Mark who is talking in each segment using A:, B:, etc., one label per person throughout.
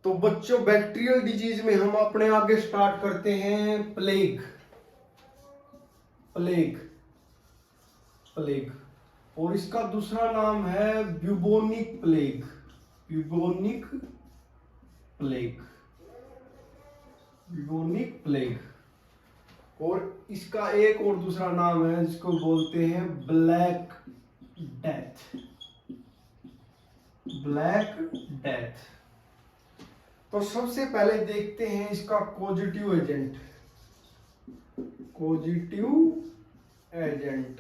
A: तो बच्चों, bacterial disease में हम अपने आगे स्टार्ट करते हैं प्लेग। प्लेग प्लेग और इसका दूसरा नाम है bubonic plague. Bubonic plague bubonic plague. और इसका एक और दूसरा नाम है जिसको बोलते हैं ब्लैक डेथ। Black death. तो सबसे पहले देखते हैं इसका कॉजेटिव एजेंट। कॉजेटिव एजेंट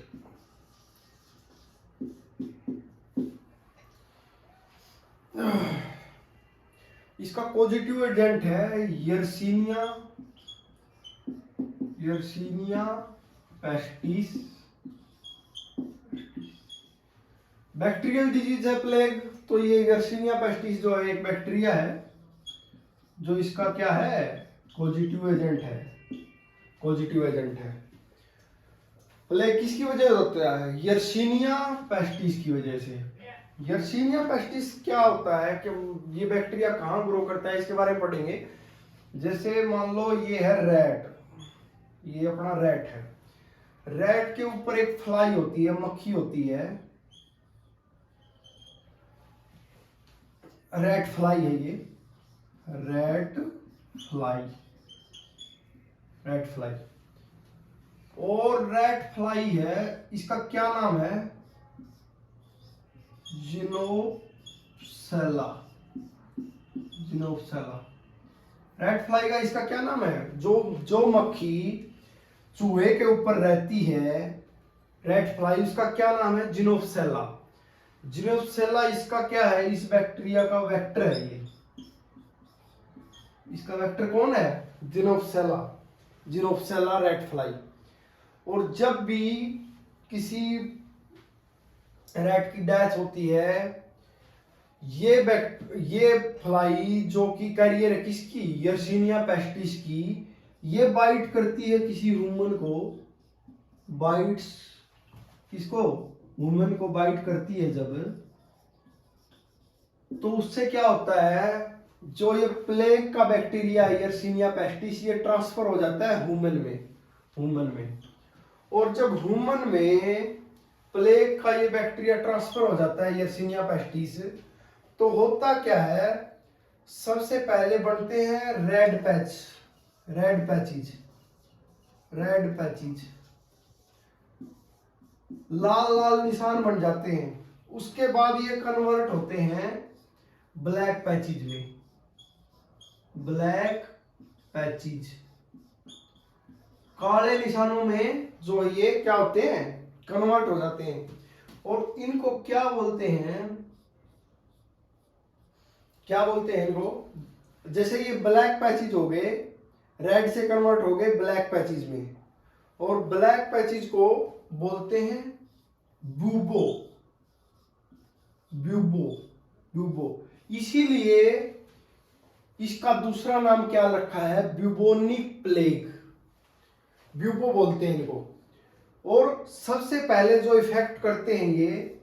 A: इसका पॉजिटिव एजेंट है यर्सीनिया पेस्टिस। बैक्टीरियल डिजीज है प्लेग, तो ये यर्सीनिया पेस्टिस जो है एक बैक्टीरिया है जो इसका क्या है, पॉजिटिव एजेंट है। पॉजिटिव एजेंट है। प्लेग किसकी वजह से होता है? यर्सीनिया पेस्टिस की वजह से। यर्सीनिया पेस्टिस क्या होता है कि ये बैक्टीरिया कहाँ ग्रो करता है इसके बारे में पढ़ेंगे। जैसे मान लो ये है रैट, ये अपना रैट है। रैट के ऊपर एक फ्लाई होती है, मक्खी होती है, रैट फ्लाई है ये, रैट फ्लाई। रैट फ्लाई और रैट फ्लाई है, इसका क्या नाम है? जिनोसेला। जिनोसेला। रैट फ्लाई का इसका क्या नाम है? जो मक्खी चूहे के ऊपर रहती है, रैट फ्लाई, उसका क्या नाम है? जिनोसेला। जिनोसेला इसका क्या है? इस बैक्टीरिया का वेक्टर है ये। इसका वेक्टर कौन है? जिनोसेला। जिनोसेला रैट फ्लाई। और जब भी किसी रैट की डेथ होती है, ये फ्लाई जो कि कैरियर है किसकी? यर्सीनिया पेस्टिस की, ये बाइट करती है किसी ह्यूमन को। बाइट्स किसको? ह्यूमन को बाइट करती है जब, तो उससे क्या होता है, जो ये प्लेग का बैक्टीरिया है यर्सीनिया पेस्टिस, ये ट्रांसफर हो जाता है ह्यूमन में। और जब ह्यूमन में प्लेग का ये बैक्टीरिया ट्रांसफर हो जाता है यर्सीनिया पेस्टिस, तो होता क्या है, सबसे पहले बनते हैं रेड पैचेज। लाल निशान बन जाते हैं। उसके बाद ये कन्वर्ट होते हैं ब्लैक पैचेज में। ब्लैक पैचेज काले निशानों में जो ये क्या होते हैं, कन्वर्ट हो जाते हैं। और इनको क्या बोलते हैं इनको? जैसे ये ब्लैक पैचेज हो गए, रेड से कन्वर्ट हो गए ब्लैक पैचेज में, और ब्लैक पैचेज को बोलते हैं ब्यूबो। इसीलिए इसका दूसरा नाम क्या रखा है? Bubonic plague. ब्यूबो बोलते हैं इनको। और सबसे पहले जो इफेक्ट करते हैं ये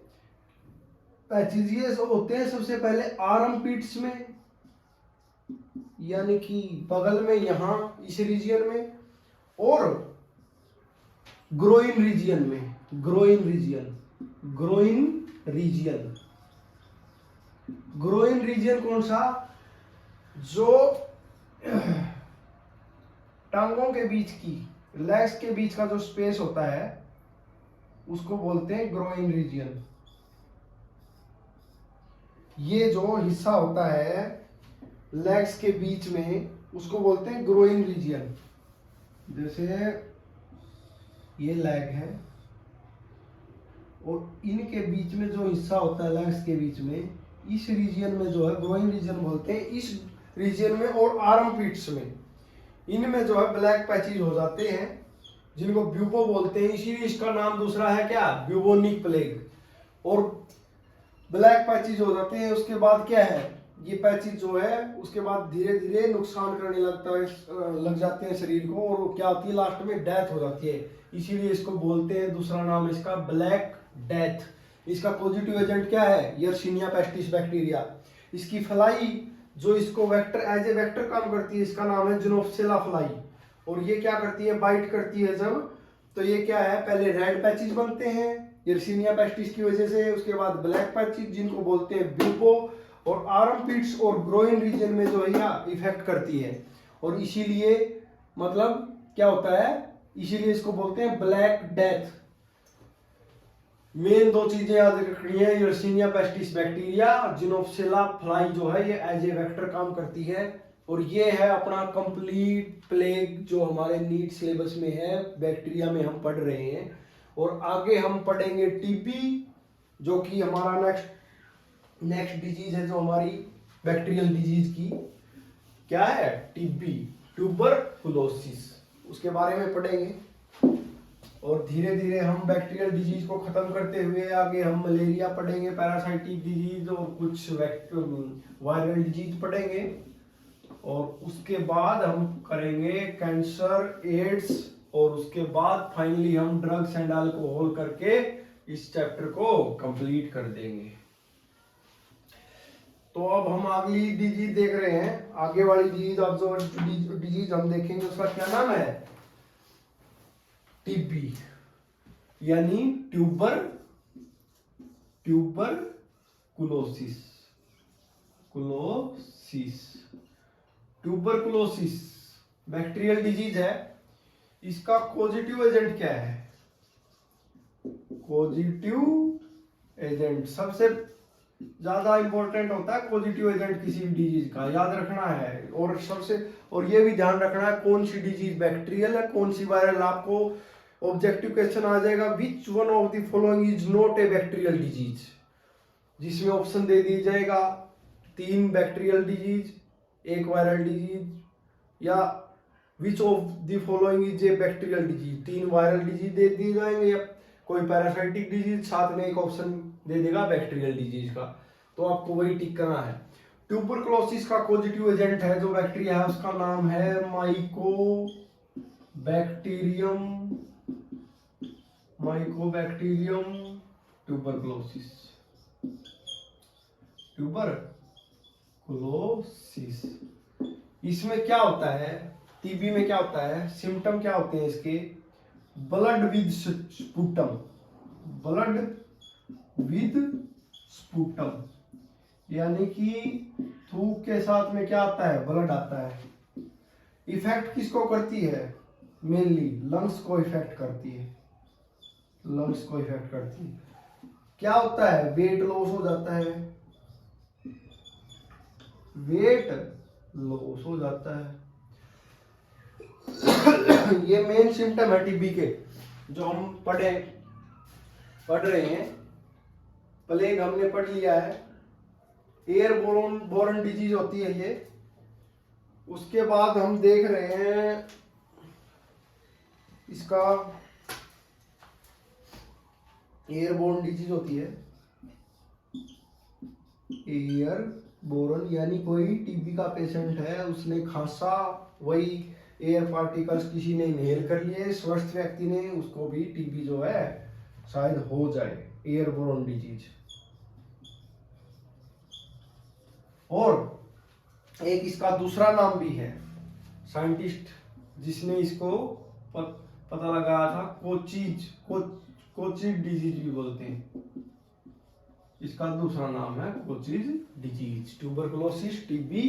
A: पैचेज, ये होते हैं सबसे पहले आर्म पिट्स में, यानी कि बगल में, यहां इस रीजन में, और ग्रोइन रीजन में। ग्रोइन रीजन कौन सा? जो टांगों के बीच की, लेग्स के बीच का जो स्पेस होता है उसको बोलते हैं ग्रोइन रीजन। ये जो हिस्सा होता है लेग्स के बीच में उसको बोलते हैं ग्रोइन रीजन। जैसे ये लेग है और इनके बीच में जो हिस्सा होता है लेग्स के बीच में, इस रीजन में जो है ग्रोइन रीजन बोलते हैं। इस रीजन में और आर्म पिट्स में, इनमें जो है ब्लैक पैचेज हो जाते हैं जिनको ब्यूबो बोलते हैं। इसीलिए इसका नाम दूसरा है क्या? Bubonic plague. और ब्लैक पैचेज हो जाते हैं, उसके बाद क्या है, ये पैचेज जो है उसके बाद धीरे धीरे नुकसान करने लग जाते हैं शरीर को, और क्या होती है, लास्ट में डेथ हो जाती है। इसीलिए इसको बोलते हैं, दूसरा नाम इसका ब्लैक डेथ। इसका पॉजिटिव एजेंट क्या है? Yersinia pestis bacteria. इसकी फ्लाई जो इसको वेक्टर एज ए वेक्टर काम करती है, इसका नाम है जिनोप्सिला फ्लाई। और ये क्या करती है, बाइट करती है जब, तो ये क्या है, पहले रेड पैचेस बनते हैं यर्सीनिया पेस्टिस की वजह से, उसके बाद ब्लैक पैचेस जिनको बोलते हैं ब्यूपो, और आर्मपिट्स और ग्रोइन रीजन में जो है इफेक्ट करती है। और इसीलिए मतलब क्या होता है, इसीलिए इसको बोलते हैं ब्लैक डेथ। मेन दो चीजें याद रखनी है, यर्सीनिया पेस्टिस बैक्टीरिया, जिनोप्सिला फ्लाई जो है ये एज ए वेक्टर काम करती है। और ये है अपना कंप्लीट प्लेग जो हमारे नीट सिलेबस में है, बैक्टीरिया में हम पढ़ रहे हैं। और आगे हम पढ़ेंगे टीबी, जो कि हमारा नेक्स्ट डिजीज है, जो हमारी बैक्टीरियल डिजीज की क्या है, टीबी, ट्यूबरकुलोसिस, उसके बारे में पढ़ेंगे। और धीरे धीरे हम बैक्टीरियल डिजीज को खत्म करते हुए आगे हम मलेरिया पढ़ेंगे, पैरासाइटिक डिजीज और कुछ वायरल डिजीज पढ़ेंगे। और उसके बाद हम करेंगे कैंसर, एड्स, और उसके बाद फाइनली हम ड्रग्स एंड अल्कोहल करके इस चैप्टर को कंप्लीट कर देंगे। तो अब हम अगली डिजीज देख रहे हैं, आगे वाली डिजीज, अब जो डिजीज हम देखेंगे उसका क्या नाम है, टीबी, यानी ट्यूबरकुलोसिस। ट्यूबरकुलोसिस बैक्टीरियल डिजीज है। इसका पॉजिटिव एजेंट क्या है, पॉजिटिव एजेंट सबसे ज्यादा इंपॉर्टेंट होता है, पॉजिटिव एजेंट किसी भी डिजीज का याद रखना है। और ये भी ध्यान रखना है कौन सी डिजीज बैक्टीरियल है, कौन सी वायरल। आपको ऑब्जेक्टिव क्वेश्चन आ जाएगा, which one of the following is not a bacterial disease, जिसमें ऑप्शन दे दिया जाएगा 3 बैक्टीरियल डिजीज, 1 वायरल डिजीज, या which of the following is a bacterial disease, 3 viral disease दे दिए जाएंगे, या कोई पैरासाइटिक डिजीज, साथ में एक ऑप्शन दे देगा बैक्टीरियल डिजीज का। तो आपको वही टिक करना है। ट्यूबरकुलोसिस का पॉजिटिव एजेंट है जो बैक्टीरिया है, उसका नाम है माइकोबैक्टीरियम ट्यूबरकुलोसिस। इसमें क्या होता है, टीबी में क्या होता है, सिम्टम क्या होते हैं इसके, ब्लड विद स्पूटम, यानी कि थूक के साथ में क्या आता है, ब्लड आता है। इफेक्ट किसको करती है, मेनली लंग्स को इफेक्ट करती है, क्या होता है, वेट लॉस हो जाता है, ये मेन सिम्टम है टीबी के जो हम पढ़ रहे हैं। प्लेग हमने पढ़ लिया है, एयर बोर्न डिजीज होती है ये। उसके बाद हम देख रहे हैं इसका एयरबोर्न डिजीज होती है, एयरबोर्न यानी कोई टीबी का पेशेंट है, उसने खांसा, वही एयर पार्टिकल्स किसी ने इनहेल कर लिए, स्वस्थ व्यक्ति ने, उसको भी टीबी जो है शायद हो जाए, एयरबोर्न डिजीज। और एक इसका दूसरा नाम भी है, साइंटिस्ट जिसने इसको पता लगाया था, कोचिज डिजीज भी बोलते हैं, इसका दूसरा नाम है coaches disease. Tuberculosis, TB,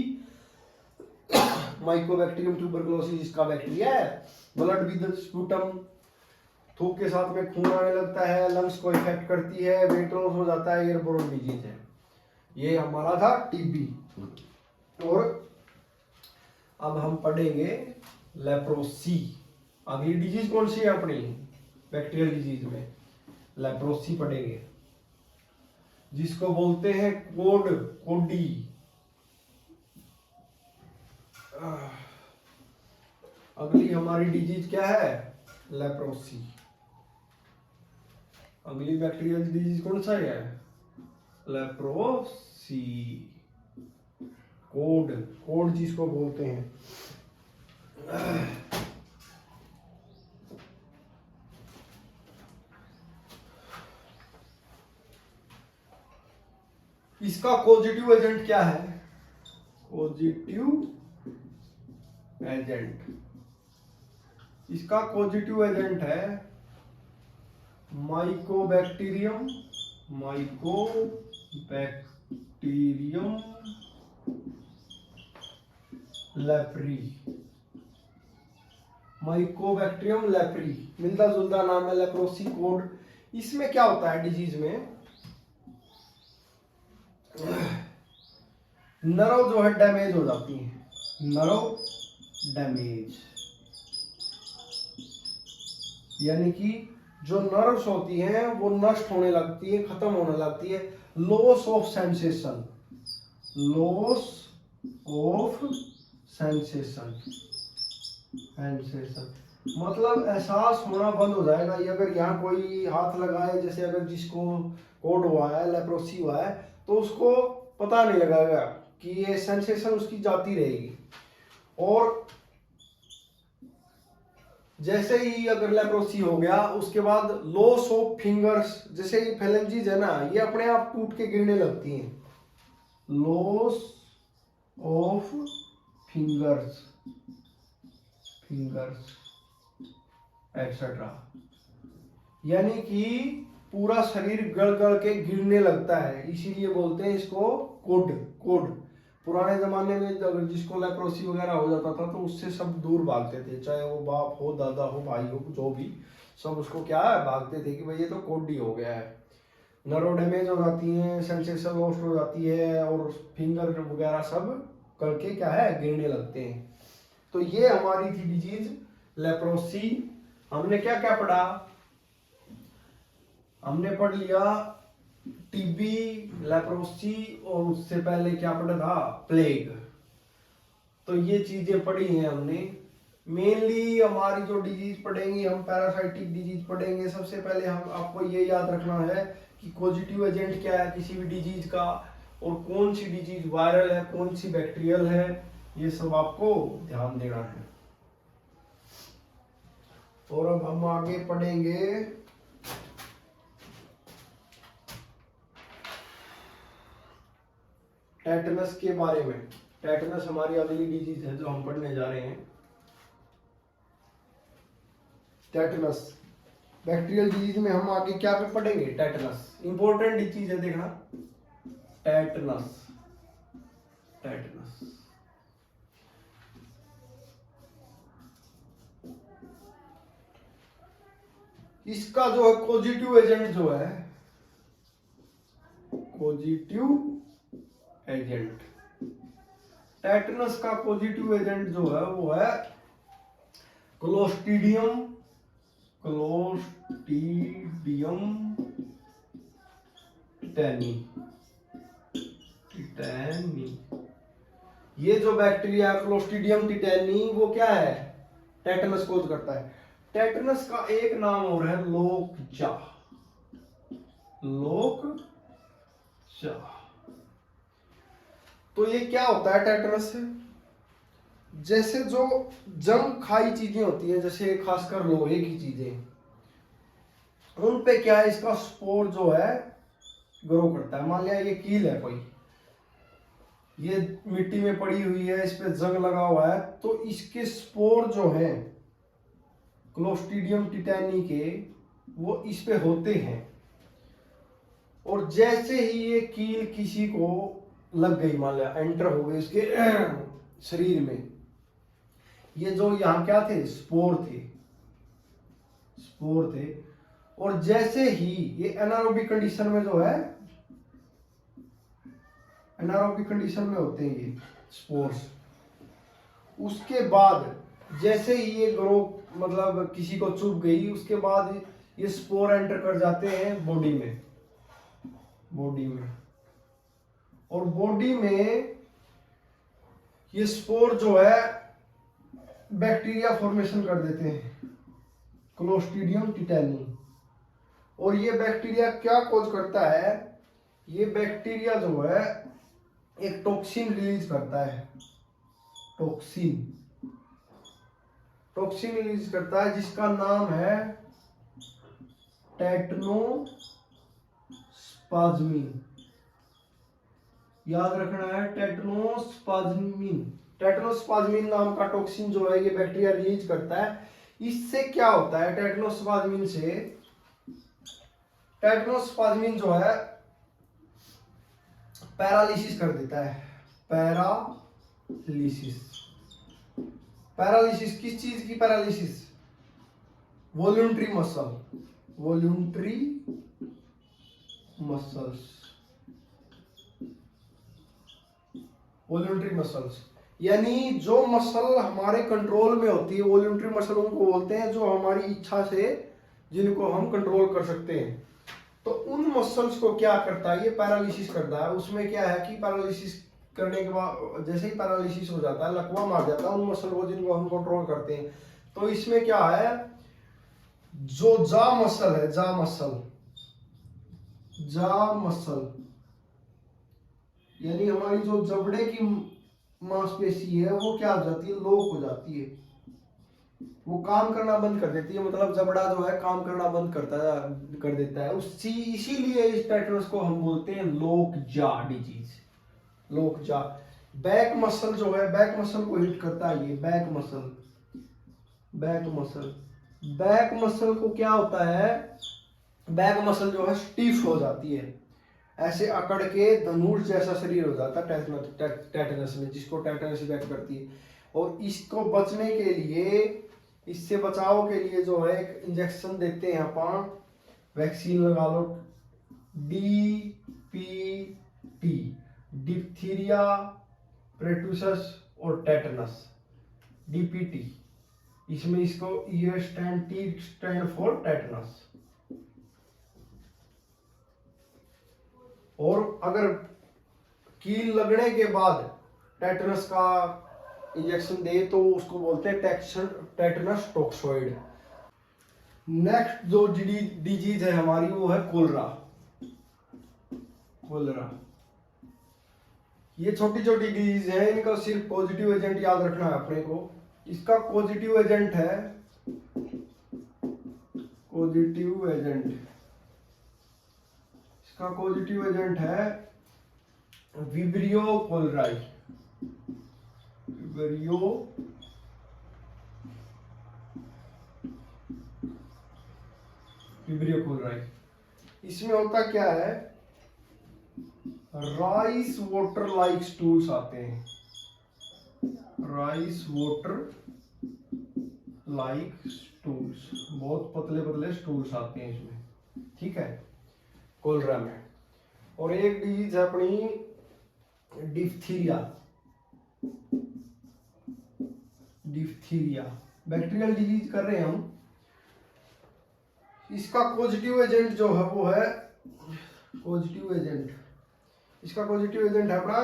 A: Mycobacterium tuberculosis इसका बैक्टीरिया है। ब्लड विद स्पूटम, थूक के साथ में खून आने लगता है, लंग्स को इफेक्ट करती है, वेट लॉस हो जाता है, एयरबोर्न डिजीज है। ये हमारा था टीबी। और अब हम पढ़ेंगे लेप्रोसी। अगली डिजीज कौन सी है अपनी बैक्टीरियल डिजीज में, लेप्रोसी पढ़ेंगे, जिसको बोलते हैं कोडी। अगली हमारी डिजीज क्या है, लेप्रोसी। अगली बैक्टीरियल डिजीज कौन सा है, लेप्रोसी। कोड जिसको बोलते हैं। इसका पॉजिटिव एजेंट क्या है, कोजिटिव एजेंट, इसका कोजिटिव एजेंट है Mycobacterium, Mycobacterium leprae. Mycobacterium leprae मिलता जुलता नाम है, लेप्रोसी कोड। इसमें क्या होता है डिजीज में, नर्व जो है डैमेज हो जाती है, नर्व डैमेज, यानी कि जो नर्व्स होती हैं वो नष्ट होने लगती है, खत्म होने लगती है। Loss of sensation, loss of sensation, sensation मतलब एहसास होना बंद हो जाएगा। ये अगर यहाँ कोई हाथ लगाए, जैसे अगर जिसको कोड हुआ है, लेप्रोसी हुआ है, तो उसको पता नहीं लगेगा कि ये सेंसेशन उसकी जाती रहेगी। और जैसे ही अगर लेप्रोसी हो गया उसके बाद लॉस ऑफ फिंगर्स, जैसे ये फेलेंजीज है ना, ये अपने आप टूट के गिरने लगती हैं। Loss of fingers, fingers etcetera, यानी कि पूरा शरीर गड़ गड़ के गिरने लगता है, इसीलिए बोलते हैं इसको कोड। कोड पुराने जमाने में अगर जिसको लेप्रोसी वगैरह हो जाता था तो उससे सब दूर भागते थे, चाहे वो बाप हो, दादा हो, भाई हो, जो भी, सब उसको क्या है भागते थे कि भाई ये तो कोड ही हो गया है। नर्व डैमेज हो जाती है, सेंसेशन लॉस्ट हो जाती है, और फिंगर वगैरह सब करके क्या है गिरने लगते हैं। तो ये हमारी थी डिजीज लेप्रोसी। हमने क्या क्या पढ़ा, हमने पढ़ लिया टीबी, लेप्रोसी, और उससे पहले क्या पढ़ा था, प्लेग। तो ये चीजें पढ़ी हैं हमने। मेनली हमारी जो डिजीज पढ़ेंगे हम पैरासाइटिक डिजीज पढ़ेंगे। सबसे पहले हम आपको ये याद रखना है कि पॉजिटिव एजेंट क्या है किसी भी डिजीज का, और कौन सी डिजीज वायरल है, कौन सी बैक्टीरियल है, ये सब आपको ध्यान देना है। और अब हम आगे पढ़ेंगे टेटनस के बारे में। टेटनस हमारी अगली डिजीज है जो हम पढ़ने जा रहे हैं। टेटनस बैक्टीरियल डिजीज में हम आगे क्या पढ़ेंगे, टेटनस। इंपॉर्टेंट चीज है देखना, टेटनस, टेटनस। इसका जो है पॉजिटिव एजेंट जो है, पॉजिटिव एजेंट, टेटनस का पॉजिटिव एजेंट जो है वो है क्लोस्ट्रीडियम, क्लोस्ट्रीडियम टिटैनी, टिटैनी। ये जो बैक्टीरिया क्लोस्ट्रीडियम टिटैनी वो क्या है, टेटनस कोज करता है। टेटनस का एक नाम और है लोकजा, लोकजा। तो ये क्या होता है टेटनस, जैसे जो जंग खाई चीजें होती हैं, जैसे खासकर लोहे की चीजें, उन पे क्या है इसका स्पोर जो है ग्रो करता है। मान लिया ये कील है कोई, ये मिट्टी में पड़ी हुई है, इस पे जंग लगा हुआ है, तो इसके स्पोर जो है क्लोस्ट्रीडियम टिटैनी के, वो इस पे होते हैं। और जैसे ही ये कील किसी को लग गई, मान लिया एंटर हो गई इसके शरीर में, ये जो यहाँ क्या थे, स्पोर थे, स्पोर थे। और जैसे ही ये एनारोबिक कंडीशन में जो है, एनारोबिक कंडीशन में होते हैं ये स्पोर्स, उसके बाद जैसे ही ये ग्रो मतलब किसी को चुभ गई, उसके बाद ये स्पोर एंटर कर जाते हैं बॉडी में, बॉडी में। और बॉडी में ये स्पोर जो है बैक्टीरिया फॉर्मेशन कर देते हैं, क्लोस्ट्रीडियम टिटैनी। और ये बैक्टीरिया क्या कॉज करता है, ये बैक्टीरिया जो है एक टॉक्सिन रिलीज करता है, टॉक्सिन, टॉक्सिन रिलीज करता है जिसका नाम है टेटनोस्पाज्मिन। याद रखना है टेटनोस्पाज्मिन। टेटनोस्पाज्मिन नाम का टॉक्सिन जो है ये बैक्टीरिया रिलीज करता है। इससे क्या होता है, टेटनोस्पाज्मिन से, टेटनोस्पाज्मिन जो है पैरालिसिस कर देता है। पैरालिसिस, पैरालिसिस किस चीज की paralysis? Voluntary muscle, voluntary muscles, voluntary muscles, यानी जो मसल हमारे कंट्रोल में होती है वॉल्यूंटरी मसल उनको बोलते हैं, जो हमारी इच्छा से जिनको हम कंट्रोल कर सकते हैं। तो उन मसल्स को क्या करता है, ये पैरालिसिस करता है। उसमें क्या है कि पैरालिसिस करने के बाद जैसे ही पैरालिसिस हो जाता है, लकवा मार जाता है उन मसल को जिनको हम कंट्रोल करते हैं। तो इसमें क्या है, जो जा मसल है, जा मसल, जा मसल यानी हमारी जो जबड़े की मांसपेशी है वो क्या हो जाती है, लॉक हो जाती है, वो काम करना बंद कर देती है। मतलब जबड़ा जो है काम करना बंद कर देता है। उसी इसीलिए इस टेटनस को हम बोलते हैं लोक जा डिजीज, लोक जा। बैक मसल जो है, बैक मसल को हिट करता है ये back muscle, back muscle. Back muscle को क्या होता है, बैक मसल जो है स्टिफ हो जाती है, ऐसे अकड़ के धनुष जैसा शरीर हो जाता है टेटनस में, जिसको टेटनस इफेक्ट करती है। और इसको बचने के लिए, इससे बचाव के लिए जो है एक इंजेक्शन देते हैं अपन, वैक्सीन लगा लो, DPT, डिप्थीरिया, पेर्टुसिस और टेटनस, DPT। इसमें इसको ये स्टैंड फॉर टेटनस। और अगर कील लगने के बाद टेटनस का इंजेक्शन दे तो उसको बोलते हैं टेटनस टॉक्सोइड। नेक्स्ट जो डिजीज है हमारी वो है कोलरा। कोलरा, ये छोटी छोटी डिजीज है, इनका सिर्फ पॉजिटिव एजेंट याद रखना है अपने को। इसका पॉजिटिव एजेंट है, पॉजिटिव एजेंट, इसका पॉजिटिव एजेंट है विब्रियो कोलराई, विब्रियो कोलराई। इसमें होता क्या है, राइस वाटर लाइक स्टूल्स आते हैं, राइस वाटर लाइक स्टूल्स, बहुत पतले पतले स्टूल्स आते हैं इसमें, ठीक है, कोलरा में। और एक डिजीज है अपनी डिप्थीरिया, डिप्थीरिया बैक्टीरियल डिजीज कर रहे हैं हम। इसका पॉजिटिव एजेंट जो है वो है, पॉजिटिव एजेंट, इसका पॉजिटिव एजेंट है अपना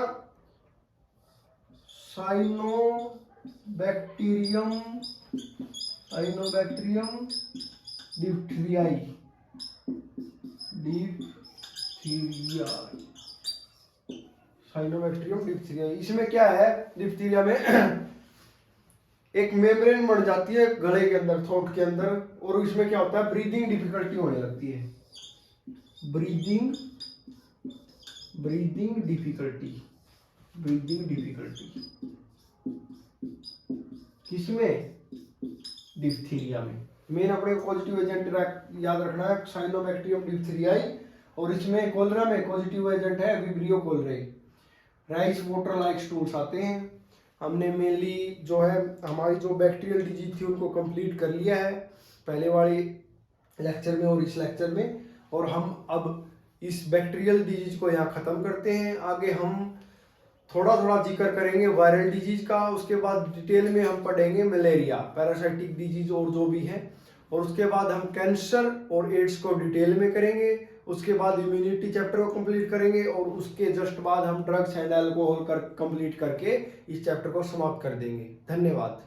A: corynebacterium, corynebacterium diphtheriae, diphtheria, corynebacterium diphtheria. इसमें क्या है, डिप्थीरिया में एक मेम्ब्रेन बन जाती है गले के अंदर, थ्रोट के अंदर, और इसमें क्या होता है, ब्रीदिंग डिफिकल्टी होने लगती है, ब्रीदिंग डिफिकल्टी, ब्रीदिंग डिफिकल्टी। किसमें, डिप्थीरिया में। मेन अपने पॉजिटिव एजेंट याद रखना है साइनोबैक्टीरियम डिप्थीरियाई, और इसमें कोलरा में पॉजिटिव एजेंट है vibrio cholerae. Rice water like stools आते हैं। हमने मेनली जो है हमारी जो बैक्टीरियल डिजीज थी उनको कंप्लीट कर लिया है पहले वाले लेक्चर में और इस लेक्चर में, और हम अब इस बैक्टीरियल डिजीज को यहाँ ख़त्म करते हैं। आगे हम थोड़ा थोड़ा जिक्र करेंगे वायरल डिजीज का, उसके बाद डिटेल में हम पढ़ेंगे मलेरिया, पैरासाइटिक डिजीज और जो भी है, और उसके बाद हम कैंसर और एड्स को डिटेल में करेंगे। उसके बाद इम्यूनिटी चैप्टर को कंप्लीट करेंगे, और उसके जस्ट बाद हम ड्रग्स एंड अल्कोहल कंप्लीट करके इस चैप्टर को समाप्त कर देंगे। धन्यवाद।